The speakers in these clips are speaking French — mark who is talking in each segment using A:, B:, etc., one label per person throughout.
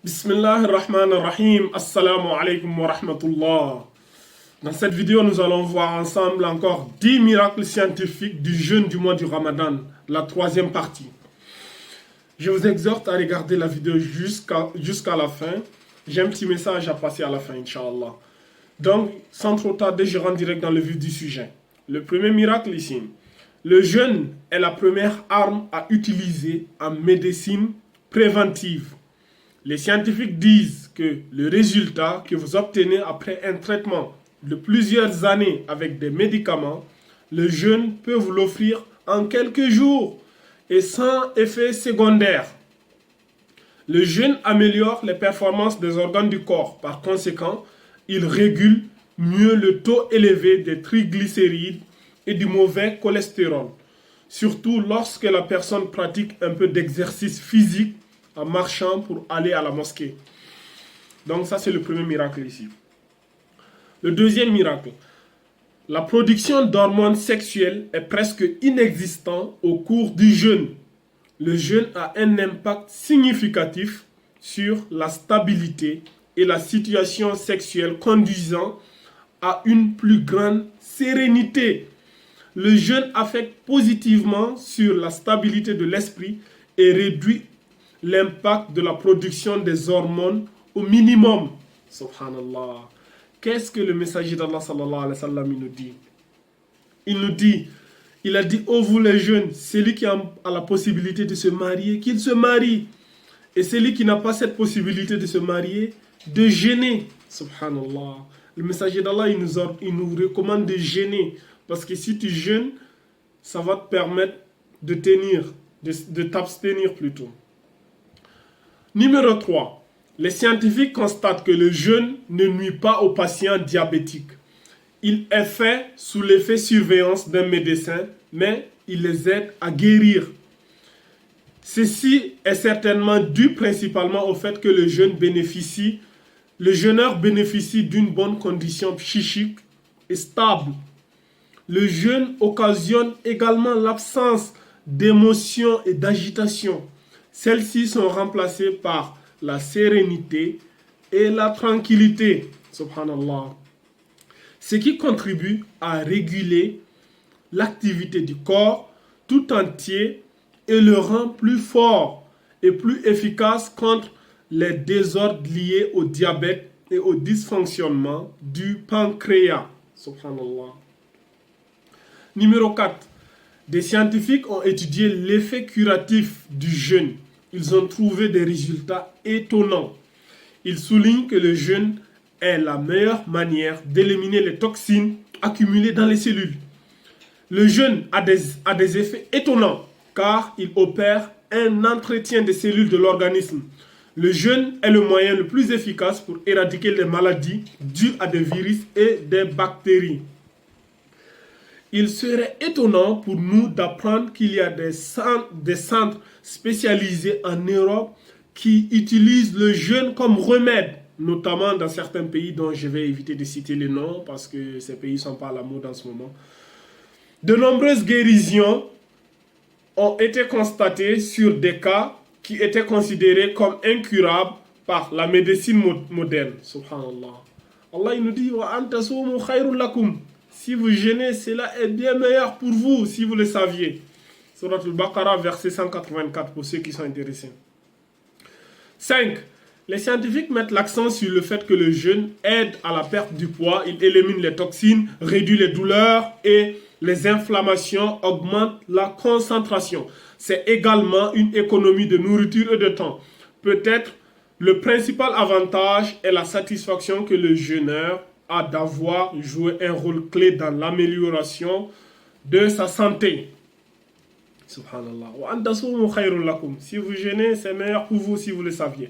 A: Bismillahirrahmanirrahim. Assalamu alaikum wa rahmatullah. Dans cette vidéo, nous allons voir ensemble encore 10 miracles scientifiques du jeûne du mois du Ramadan, la troisième partie. Je vous exhorte à regarder la vidéo jusqu'à la fin. J'ai un petit message à passer à la fin, Inch'Allah. Donc, sans trop tarder, je rentre direct dans le vif du sujet. Le premier miracle ici. Le jeûne est la première arme à utiliser en médecine préventive. Les scientifiques disent que le résultat que vous obtenez après un traitement de plusieurs années avec des médicaments, le jeûne peut vous l'offrir en quelques jours et sans effet secondaire. Le jeûne améliore les performances des organes du corps. Par conséquent, il régule mieux le taux élevé des triglycérides et du mauvais cholestérol, surtout lorsque la personne pratique un peu d'exercice physique en marchant pour aller à la mosquée. Donc ça, c'est le premier miracle ici. Le deuxième miracle. La production d'hormones sexuelles est presque inexistante au cours du jeûne. Le jeûne a un impact significatif sur la stabilité et la situation sexuelle conduisant à une plus grande sérénité. Le jeûne affecte positivement sur la stabilité de l'esprit et réduit l'impact de la production des hormones au minimum. Subhanallah. Qu'est-ce que le messager d'Allah sallallahu alayhi wa sallam nous dit? Il a dit, oh vous les jeunes, celui qui a la possibilité de se marier, qu'il se marie. Et celui qui n'a pas cette possibilité de se marier, de jeûner. Subhanallah. Le messager d'Allah, il nous recommande de jeûner. Parce que si tu jeûnes, ça va te permettre de tenir, de t'abstenir plutôt. Numéro 3. Les scientifiques constatent que le jeûne ne nuit pas aux patients diabétiques. Il est fait sous l'effet surveillance d'un médecin, mais il les aide à guérir. Ceci est certainement dû principalement au fait que le jeûneur bénéficie d'une bonne condition psychique et stable. Le jeûne occasionne également l'absence d'émotions et d'agitation. Celles-ci sont remplacées par la sérénité et la tranquillité. Subhanallah. Ce qui contribue à réguler l'activité du corps tout entier et le rend plus fort et plus efficace contre les désordres liés au diabète et au dysfonctionnement du pancréas. Subhanallah. Numéro 4. Des scientifiques ont étudié l'effet curatif du jeûne. Ils ont trouvé des résultats étonnants. Ils soulignent que le jeûne est la meilleure manière d'éliminer les toxines accumulées dans les cellules. Le jeûne a des effets étonnants car il opère un entretien des cellules de l'organisme. Le jeûne est le moyen le plus efficace pour éradiquer les maladies dues à des virus et des bactéries. Il serait étonnant pour nous d'apprendre qu'il y a des centres spécialisés en Europe qui utilisent le jeûne comme remède, notamment dans certains pays dont je vais éviter de citer les noms parce que ces pays ne sont pas à la mode en ce moment. De nombreuses guérisons ont été constatées sur des cas qui étaient considérés comme incurables par la médecine moderne. Subhanallah. Allah il nous dit wa antasumu khayrun lakum. Si vous jeûnez, cela est bien meilleur pour vous, si vous le saviez. Surat al-Baqarah, verset 184, pour ceux qui sont intéressés. 5. Les scientifiques mettent l'accent sur le fait que le jeûne aide à la perte du poids, il élimine les toxines, réduit les douleurs et les inflammations, augmente la concentration. C'est également une économie de nourriture et de temps. Peut-être le principal avantage est la satisfaction que le jeûneur a d'avoir joué un rôle clé dans l'amélioration de sa santé. Subhanallah. Si vous jeûnez, c'est meilleur pour vous si vous le saviez.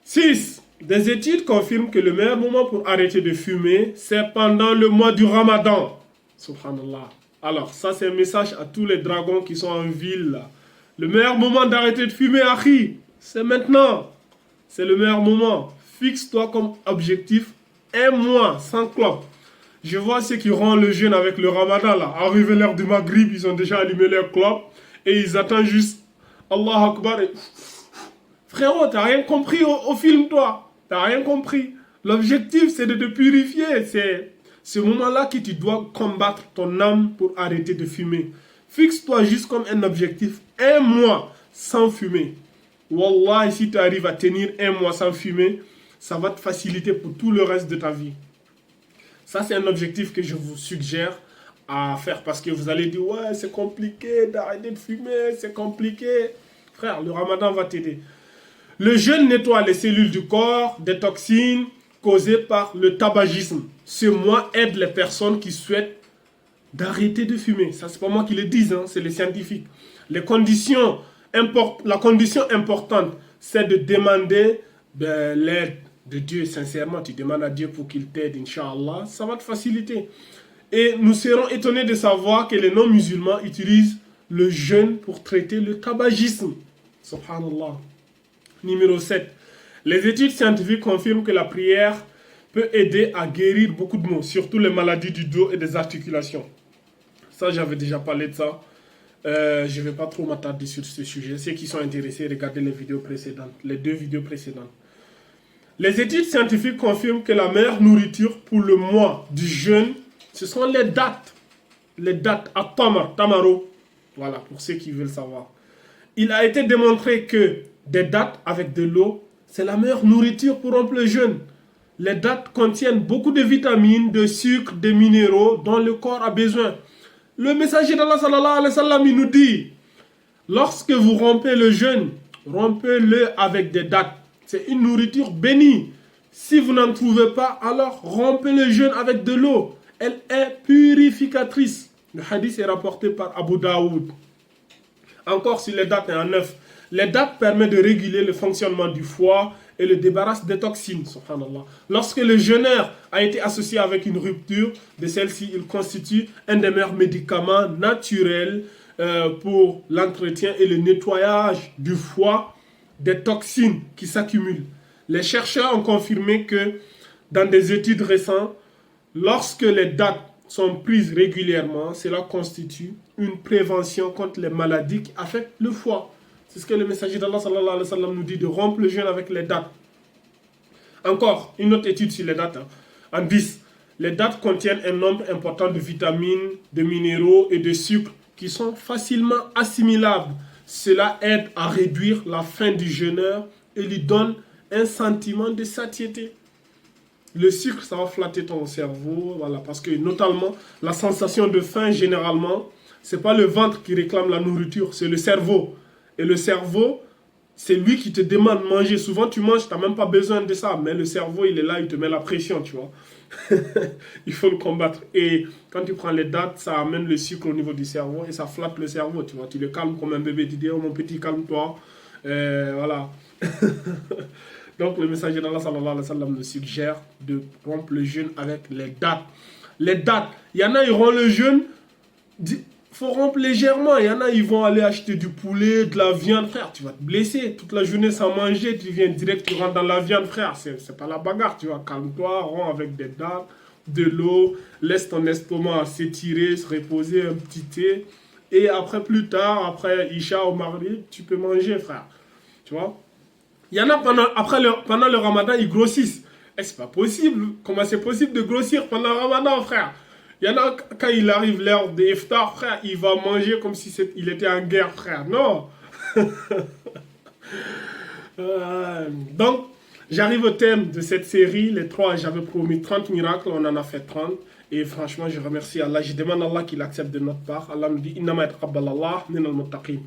A: 6. Des études confirment que le meilleur moment pour arrêter de fumer, c'est pendant le mois du Ramadan. Subhanallah. Alors, ça c'est un message à tous les dragons qui sont en ville. Le meilleur moment d'arrêter de fumer, Akhi, c'est maintenant. C'est le meilleur moment. Fixe-toi comme objectif un mois sans clope. Je vois ceux qui rendent le jeûne avec le Ramadan là. Arrivé l'heure du Maghrib, ils ont déjà allumé leur clope et ils attendent juste Allah Akbar et Frérot, t'as rien compris au film, toi. T'as rien compris. L'objectif, c'est de te purifier. C'est ce moment-là que tu dois combattre ton âme pour arrêter de fumer. Fixe-toi juste comme un objectif. 1 mois sans fumer. Wallah, si tu arrives à tenir 1 mois sans fumer, ça va te faciliter pour tout le reste de ta vie. Ça, c'est un objectif que je vous suggère à faire parce que vous allez dire, ouais, c'est compliqué d'arrêter de fumer, c'est compliqué. Frère, le ramadan va t'aider. Le jeûne nettoie les cellules du corps des toxines causées par le tabagisme. Ce mois aide les personnes qui souhaitent d'arrêter de fumer. Ça, c'est pas moi qui le dis, hein, c'est les scientifiques. La condition importante, c'est de demander l'aide de Dieu. Sincèrement, tu demandes à Dieu pour qu'il t'aide, Inch'Allah, ça va te faciliter. Et nous serons étonnés de savoir que les non-musulmans utilisent le jeûne pour traiter le tabagisme. Subhanallah. Numéro 7. Les études scientifiques confirment que la prière peut aider à guérir beaucoup de maux, surtout les maladies du dos et des articulations. Ça, j'avais déjà parlé de ça. Je ne vais pas trop m'attarder sur ce sujet. Ceux qui sont intéressés, regardez les vidéos précédentes, les 2 vidéos précédentes. Les études scientifiques confirment que la meilleure nourriture pour le mois du jeûne, ce sont les dattes. Les dattes à tamaro. Voilà, pour ceux qui veulent savoir. Il a été démontré que des dattes avec de l'eau, c'est la meilleure nourriture pour rompre le jeûne. Les dattes contiennent beaucoup de vitamines, de sucre, de minéraux dont le corps a besoin. Le messager d'Allah sallallahu alayhi wa sallam, il nous dit, lorsque vous rompez le jeûne, rompez-le avec des dattes. C'est une nourriture bénie. Si vous n'en trouvez pas, alors rompez le jeûne avec de l'eau. Elle est purificatrice. Le hadith est rapporté par Abu Daoud. Encore sur les dattes et en 9. Les dattes permettent de réguler le fonctionnement du foie et le débarrasse des toxines. Subhanallah. Lorsque le jeûneur a été associé avec une rupture de celle-ci, il constitue un des meilleurs médicaments naturels pour l'entretien et le nettoyage du foie des toxines qui s'accumulent. Les chercheurs ont confirmé que dans des études récentes, lorsque les dattes sont prises régulièrement, cela constitue une prévention contre les maladies qui affectent le foie. C'est ce que le messager d'Allah sallallahu alayhi wa sallam nous dit, de rompre le jeûne avec les dattes. Encore, une autre étude sur les dattes. En 10, les dattes contiennent un nombre important de vitamines, de minéraux et de sucres qui sont facilement assimilables. Cela aide à réduire la faim du jeûneur et lui donne un sentiment de satiété. Le sucre, ça va flatter ton cerveau, voilà, parce que notamment, la sensation de faim, généralement, ce n'est pas le ventre qui réclame la nourriture, c'est le cerveau. Et le cerveau, c'est lui qui te demande de manger. Souvent, tu manges, tu n'as même pas besoin de ça, mais le cerveau, il est là, il te met la pression, tu vois. Il faut le combattre. Et quand tu prends les dattes, ça amène le sucre au niveau du cerveau et ça flatte le cerveau, tu vois. Tu le calmes comme un bébé, tu dis, oh mon petit, calme-toi. Voilà. Donc, le messager d'Allah sallallahu alayhi wa sallam nous suggère de rompre le jeûne avec les dattes. Les dattes, il y en a, ils rompent le jeûne, il faut rompre légèrement. Il y en a, ils vont aller acheter du poulet, de la viande, frère. Tu vas te blesser toute la journée sans manger. Tu viens direct, tu rentres dans la viande, frère. C'est pas la bagarre, tu vois. Calme-toi, romps avec des dattes, de l'eau. Laisse ton estomac s'étirer, se reposer, un petit thé. Et après, plus tard, après Isha au Maghrib, tu peux manger, frère. Tu vois. Il y en a pendant le ramadan, ils grossissent. Et c'est pas possible. Comment c'est possible de grossir pendant le ramadan, frère? Il y en a, quand il arrive l'heure de iftar, frère, il va manger comme si il était en guerre, frère. Non. Donc, j'arrive au thème de cette série. Les 3, j'avais promis 30 miracles. On en a fait 30. Et franchement, je remercie Allah. Je demande à Allah qu'il accepte de notre part. Allah nous dit, Innama yataqabbalallahu minal muttaqin.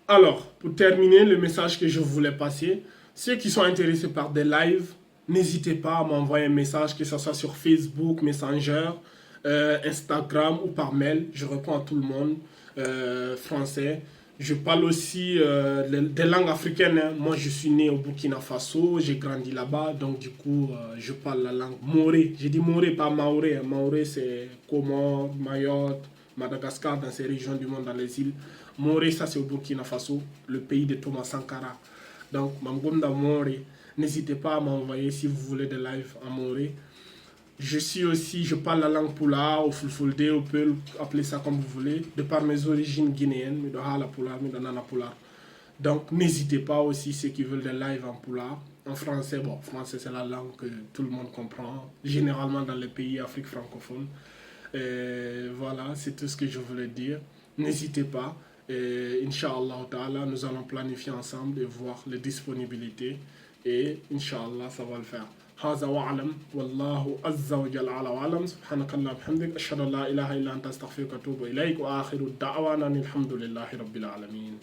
A: Alors, pour terminer, le message que je voulais passer, ceux qui sont intéressés par des lives, n'hésitez pas à m'envoyer un message, que ce soit sur Facebook, Messenger, Instagram ou par mail. Je réponds à tout le monde, français. Je parle aussi des langues africaines. Hein. Moi, je suis né au Burkina Faso, j'ai grandi là-bas, donc du coup, je parle la langue Moré. J'ai dit Moré, pas Maoré. Hein. Maoré, c'est Comores, Mayotte, Madagascar, dans ces régions du monde, dans les îles. Moré, ça c'est au Burkina Faso, le pays de Thomas Sankara. Donc, Mamgomda Moré, n'hésitez pas à m'envoyer si vous voulez des lives en Moré. Je parle la langue Pula, ou Fulfulde, on peut appeler ça comme vous voulez, de par mes origines guinéennes, mais de Hala Pula, mais de Nana Pula. Donc n'hésitez pas aussi ceux qui veulent des lives en poula. En français, bon, français c'est la langue que tout le monde comprend, généralement dans les pays Afrique francophone. Voilà, c'est tout ce que je voulais dire. N'hésitez pas. Inch'Allah ta'ala, nous allons planifier ensemble et voir les disponibilités. Et Inch'Allah, ça va le faire. هذا وأعلم والله عز وجل على وأعلم سبحانك اللهم وبحمدك أشهد أن لا إله إلا أنت أستغفرك وأتوب إليك وآخر الدعوانا الحمد لله رب العالمين